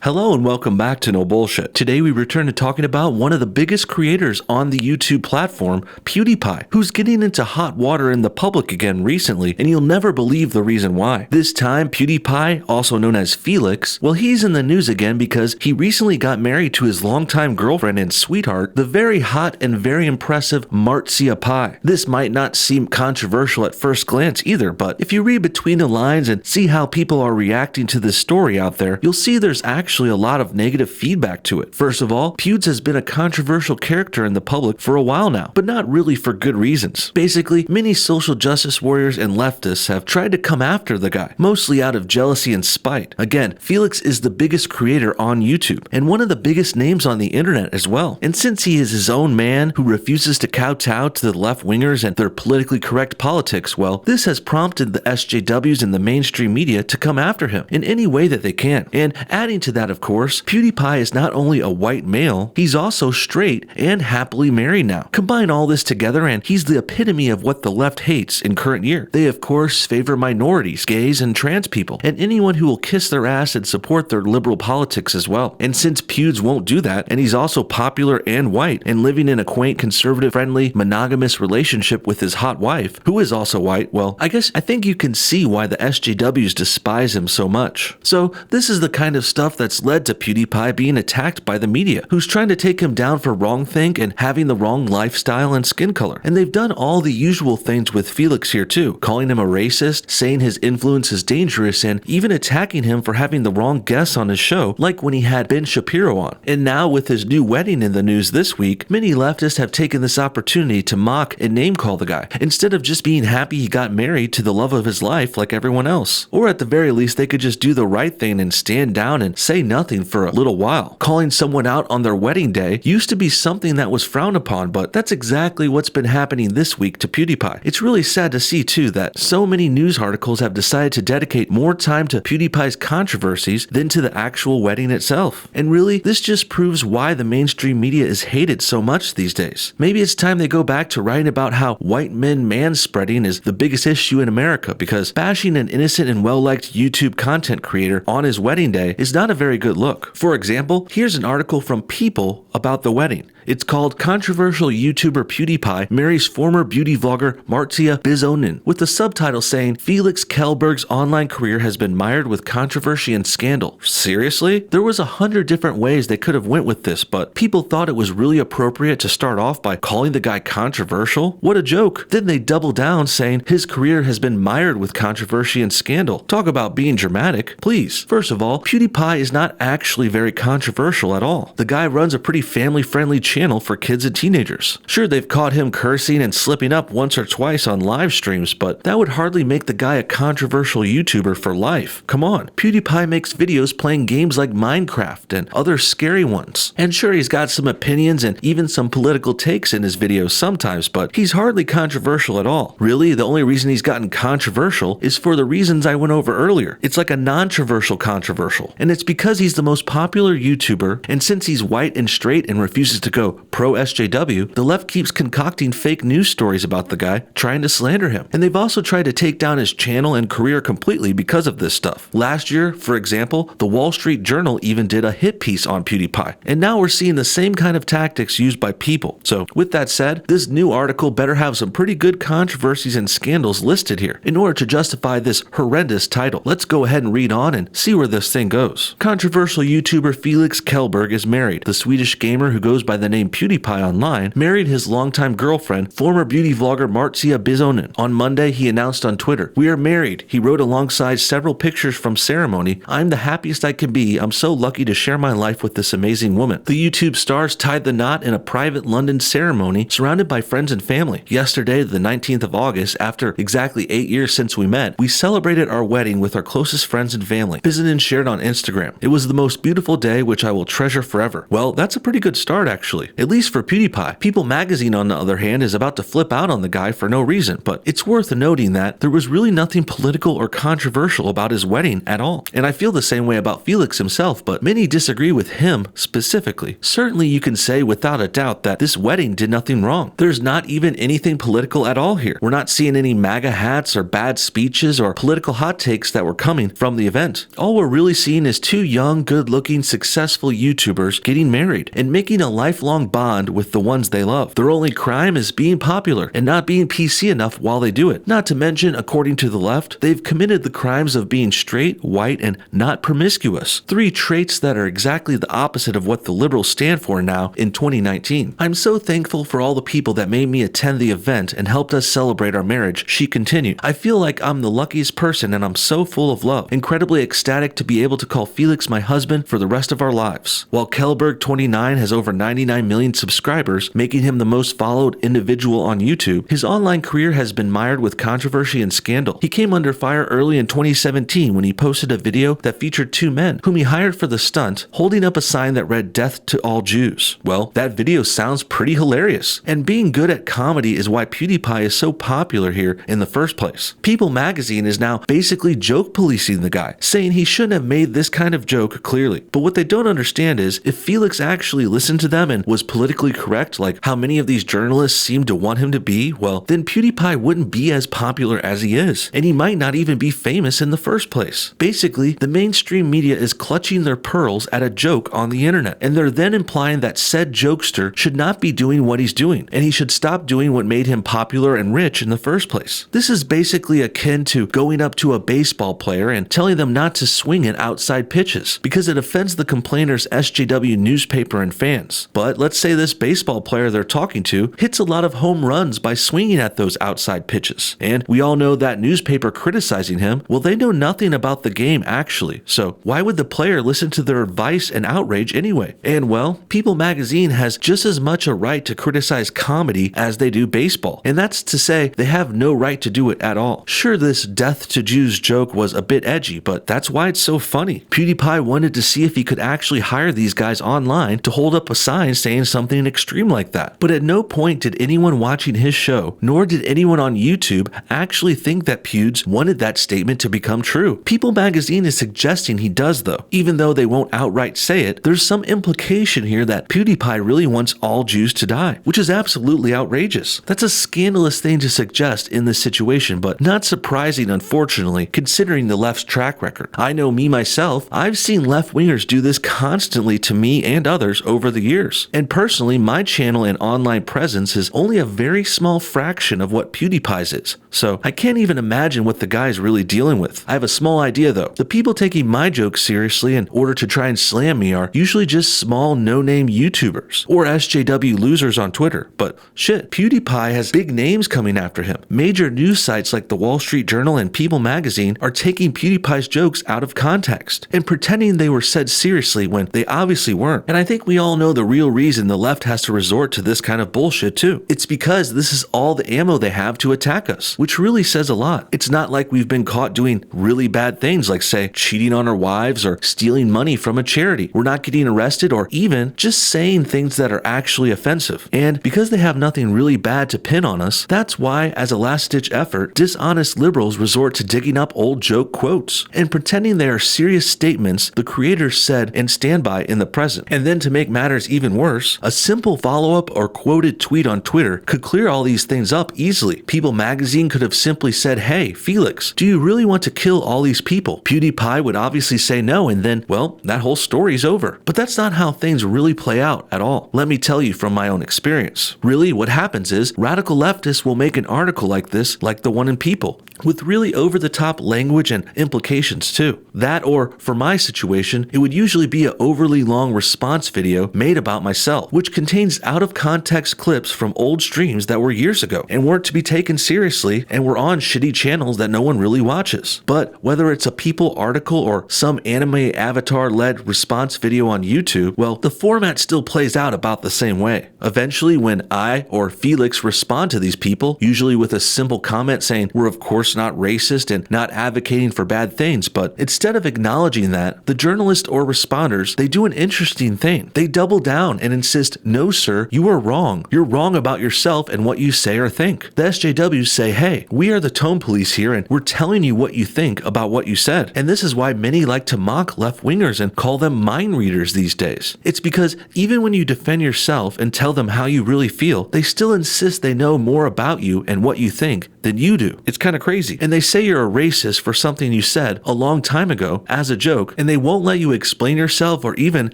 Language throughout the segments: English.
Hello and welcome back to No Bullshit. Today we return to talking about one of the biggest creators on the YouTube platform, PewDiePie, who's getting into hot water in the public again recently, and you'll never believe the reason why. This time, PewDiePie, also known as Felix, well, he's in the news again because he recently got married to his longtime girlfriend and sweetheart, the very hot and very impressive Marcia Pie. This might not seem controversial at first glance either, but if you read between the lines and see how people are reacting to this story out there, you'll see there's actually a lot of negative feedback to it. First of all, Pewds has been a controversial character in the public for a while now, but not really for good reasons. Basically, many social justice warriors and leftists have tried to come after the guy, mostly out of jealousy and spite. Again, Felix is the biggest creator on YouTube, and one of the biggest names on the internet as well. And since he is his own man who refuses to kowtow to the left-wingers and their politically correct politics, well, this has prompted the SJWs and the mainstream media to come after him in any way that they can. And adding to that, of course, PewDiePie is not only a white male, he's also straight and happily married now. Combine all this together and he's the epitome of what the left hates in current year. They of course favor minorities, gays, and trans people, and anyone who will kiss their ass and support their liberal politics as well. And since Pewds won't do that, and he's also popular and white, and living in a quaint, conservative, friendly, monogamous relationship with his hot wife, who is also white, well, I think you can see why the SJWs despise him so much. So this is the kind of stuff that's led to PewDiePie being attacked by the media, who's trying to take him down for wrongthink and having the wrong lifestyle and skin color. And they've done all the usual things with Felix here too, calling him a racist, saying his influence is dangerous, and even attacking him for having the wrong guests on his show, like when he had Ben Shapiro on. And now with his new wedding in the news this week, many leftists have taken this opportunity to mock and name call the guy, instead of just being happy he got married to the love of his life like everyone else. Or at the very least, they could just do the right thing and stand down and say nothing for a little while. Calling someone out on their wedding day used to be something that was frowned upon, but that's exactly what's been happening this week to PewDiePie. It's really sad to see too that so many news articles have decided to dedicate more time to PewDiePie's controversies than to the actual wedding itself. And really, this just proves why the mainstream media is hated so much these days. Maybe it's time they go back to writing about how white men manspreading is the biggest issue in America, because bashing an innocent and well-liked YouTube content creator on his wedding day is not a very good look. For example, here's an article from People about the wedding. It's called "Controversial YouTuber PewDiePie Marries Former Beauty Vlogger Marcia Bizonin," with the subtitle saying, "Felix Kjellberg's online career has been mired with controversy and scandal." Seriously? There was 100 different ways they could have went with this, but people thought it was really appropriate to start off by calling the guy controversial? What a joke. Then they double down saying his career has been mired with controversy and scandal. Talk about being dramatic. Please. First of all, PewDiePie is not actually very controversial at all. The guy runs a pretty family-friendly channel for kids and teenagers. Sure, they've caught him cursing and slipping up once or twice on live streams, but that would hardly make the guy a controversial YouTuber for life. Come on. PewDiePie makes videos playing games like Minecraft and other scary ones. And sure, he's got some opinions and even some political takes in his videos sometimes, but he's hardly controversial at all. Really, the only reason he's gotten controversial is for the reasons I went over earlier. It's like a non-controversial controversial, and it's because he's the most popular YouTuber, and since he's white and straight and refuses to go pro-SJW, the left keeps concocting fake news stories about the guy, trying to slander him. And they've also tried to take down his channel and career completely because of this stuff. Last year, for example, the Wall Street Journal even did a hit piece on PewDiePie, and now we're seeing the same kind of tactics used by People. So with that said, this new article better have some pretty good controversies and scandals listed here in order to justify this horrendous title. Let's go ahead and read on and see where this thing goes. Controversial YouTuber Felix Kjellberg is married. The Swedish gamer who goes by the name PewDiePie online married his longtime girlfriend, former beauty vlogger Marcia Bizonin. On Monday, he announced on Twitter, "We are married." He wrote alongside several pictures from ceremony, "I'm the happiest I can be. I'm so lucky to share my life with this amazing woman." The YouTube stars tied the knot in a private London ceremony surrounded by friends and family. Yesterday, the 19th of August, after exactly 8 years since we met, we celebrated our wedding with our closest friends and family. Bizonin shared on Instagram, "It was the most beautiful day which I will treasure forever." Well, that's a pretty good start actually. actually. At least for PewDiePie. People Magazine, on the other hand, is about to flip out on the guy for no reason, but it's worth noting that there was really nothing political or controversial about his wedding at all. And I feel the same way about Felix himself, but many disagree with him specifically. Certainly you can say without a doubt that this wedding did nothing wrong. There's not even anything political at all here. We're not seeing any MAGA hats or bad speeches or political hot takes that were coming from the event. All we're really seeing is two young, good-looking, successful YouTubers getting married and making a lifelong bond with the ones they love. Their only crime is being popular and not being PC enough while they do it. Not to mention, according to the left, they've committed the crimes of being straight, white, and not promiscuous. Three traits that are exactly the opposite of what the liberals stand for now in 2019. I'm so thankful for all the people that made me attend the event and helped us celebrate our marriage, she continued. I feel like I'm the luckiest person and I'm so full of love. Incredibly ecstatic to be able to call Felix my husband for the rest of our lives. While Kelberg29 has over 99 million subscribers, making him the most followed individual on YouTube, his online career has been mired with controversy and scandal. He came under fire early in 2017 when he posted a video that featured two men, whom he hired for the stunt, holding up a sign that read "Death to all Jews." Well, that video sounds pretty hilarious, and being good at comedy is why PewDiePie is so popular here in the first place. People Magazine is now basically joke policing the guy, saying he shouldn't have made this kind of joke clearly. But what they don't understand is, if Felix actually listened to them and was politically correct, like how many of these journalists seem to want him to be, well, then PewDiePie wouldn't be as popular as he is, and he might not even be famous in the first place. Basically, the mainstream media is clutching their pearls at a joke on the internet, and they're then implying that said jokester should not be doing what he's doing, and he should stop doing what made him popular and rich in the first place. This is basically akin to going up to a baseball player and telling them not to swing at outside pitches, because it offends the complainer's SJW newspaper and fans. But let's say this baseball player they're talking to hits a lot of home runs by swinging at those outside pitches, and we all know that newspaper criticizing him, well, they know nothing about the game actually, so why would the player listen to their advice and outrage anyway? And well, People Magazine has just as much a right to criticize comedy as they do baseball, and that's to say they have no right to do it at all. Sure, this "Death to Jews" joke was a bit edgy, but that's why it's so funny. PewDiePie wanted to see if he could actually hire these guys online to hold up a sign saying something extreme like that. But at no point did anyone watching his show, nor did anyone on YouTube, actually think that Pewds wanted that statement to become true. People Magazine is suggesting he does though. Even though they won't outright say it, there's some implication here that PewDiePie really wants all Jews to die, which is absolutely outrageous. That's a scandalous thing to suggest in this situation, but not surprising unfortunately, considering the left's track record. I know me myself, I've seen left-wingers do this constantly to me and others over the years. And personally, my channel and online presence is only a very small fraction of what PewDiePie's is, so I can't even imagine what the guy's really dealing with. I have a small idea though. The people taking my jokes seriously in order to try and slam me are usually just small no-name YouTubers or SJW losers on Twitter. But shit, PewDiePie has big names coming after him. Major news sites like the Wall Street Journal and People Magazine are taking PewDiePie's jokes out of context and pretending they were said seriously when they obviously weren't. And I think we all know the real reason the left has to resort to this kind of bullshit too. It's because this is all the ammo they have to attack us, which really says a lot. It's not like we've been caught doing really bad things like, say, cheating on our wives or stealing money from a charity. We're not getting arrested or even just saying things that are actually offensive. And because they have nothing really bad to pin on us, that's why, as a last-ditch effort, dishonest liberals resort to digging up old joke quotes and pretending they are serious statements the creators said and stand by in the present. And then to make matters even worse, a simple follow-up or quoted tweet on Twitter could clear all these things up easily. People Magazine could have simply said, "Hey, Felix, do you really want to kill all these people?" PewDiePie would obviously say no, and then, well, that whole story's over. But that's not how things really play out at all. Let me tell you from my own experience. Really, what happens is radical leftists will make an article like this, like the one in People, with really over-the-top language and implications too. That, or for my situation, it would usually be an overly long response video made about myself, which contains out-of-context clips from old streams that were years ago and weren't to be taken seriously and were on shitty channels that no one really watches. But whether it's a People article or some anime avatar-led response video on YouTube, well, the format still plays out about the same way. Eventually, when I or Felix respond to these people, usually with a simple comment saying we're of course not racist and not advocating for bad things, but instead of acknowledging that, the journalist or responders, they do an interesting thing. They double down and and insist, no sir, you are wrong. You're wrong about yourself and what you say or think. The SJWs say, hey, we are the tone police here and we're telling you what you think about what you said. And this is why many like to mock left-wingers and call them mind readers these days. It's because even when you defend yourself and tell them how you really feel, they still insist they know more about you and what you think than you do. It's kind of crazy. And they say you're a racist for something you said a long time ago as a joke, and they won't let you explain yourself or even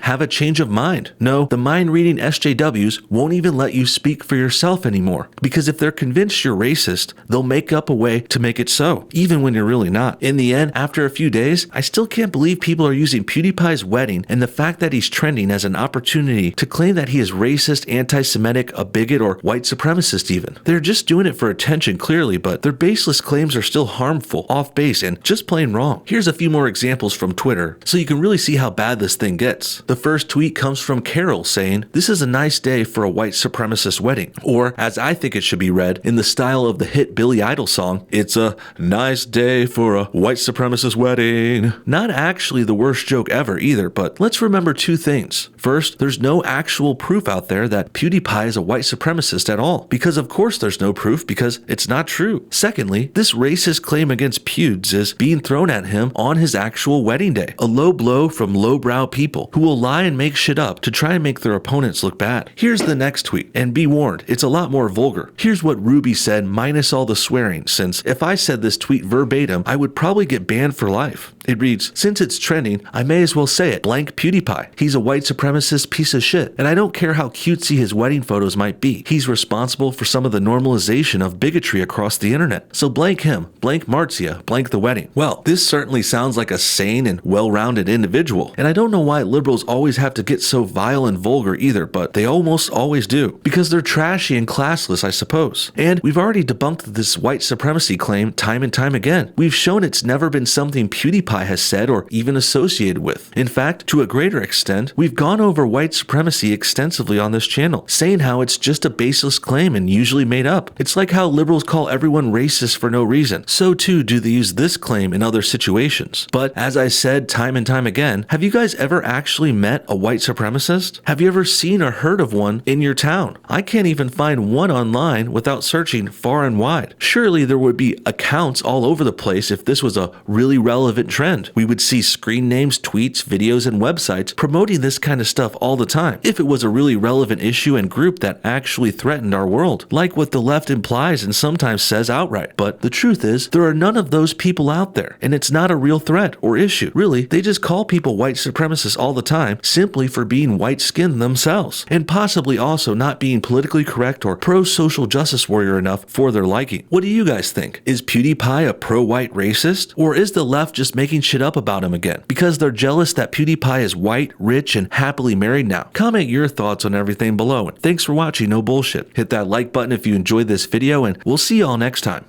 have a change of mind. No, the mind-reading SJWs won't even let you speak for yourself anymore, because if they're convinced you're racist, they'll make up a way to make it so, even when you're really not. In the end, after a few days, I still can't believe people are using PewDiePie's wedding and the fact that he's trending as an opportunity to claim that he is racist, anti-Semitic, a bigot, or white supremacist even. They're just doing it for attention, clearly, but their baseless claims are still harmful, off base, and just plain wrong. Here's a few more examples from Twitter, so you can really see how bad this thing gets. The first tweet comes from Carol saying, "This is a nice day for a white supremacist wedding." Or, as I think it should be read, in the style of the hit Billy Idol song, "It's a nice day for a white supremacist wedding." Not actually the worst joke ever either, but let's remember two things. First, there's no actual proof out there that PewDiePie is a white supremacist at all, because of course there's no proof because it's not true. Secondly, this racist claim against Pewds is being thrown at him on his actual wedding day, a low blow from lowbrow people who will lie and make shit up to try and make their opponents look bad. Here's the next tweet, and be warned, it's a lot more vulgar. Here's what Ruby said minus all the swearing, since if I said this tweet verbatim, I would probably get banned for life. It reads, "Since it's trending, I may as well say it, blank PewDiePie. He's a white supremacist piece of shit, and I don't care how cutesy his wedding photos might be. He's responsible for some of the normalization of bigotry across the internet. So blank him, blank Marzia, blank the wedding." Well, this certainly sounds like a sane and well-rounded individual, and I don't know why liberals always have to get so vile and vulgar either, but they almost always do, because they're trashy and classless, I suppose. And we've already debunked this white supremacy claim time and time again. We've shown it's never been something PewDiePie has said or even associated with. In fact, to a greater extent, we've gone over white supremacy extensively on this channel, saying how it's just a baseless claim and usually made up. It's like how liberals call everyone racist for no reason. So too do they use this claim in other situations. But as I said time and time again, have you guys ever actually met a white supremacist? Have you ever seen or heard of one in your town? I can't even find one online without searching far and wide. Surely there would be accounts all over the place if this was a really relevant trend. We would see screen names, tweets, videos, and websites promoting this kind of stuff all the time if it was a really relevant issue and group that actually threatened our world, like what the left implies and sometimes says outright. But the truth is, there are none of those people out there, and it's not a real threat or issue. Really, they just call people white supremacists all the time simply for being white-skinned themselves, and possibly also not being politically correct or pro-social justice warrior enough for their liking. What do you guys think? Is PewDiePie a pro-white racist? Or is the left just making shit up about him again because they're jealous that PewDiePie is white, rich, and happily married now? Comment your thoughts on everything below, and thanks for watching No Bullshit. Hit that like button if you enjoyed this video, and we'll see y'all next time.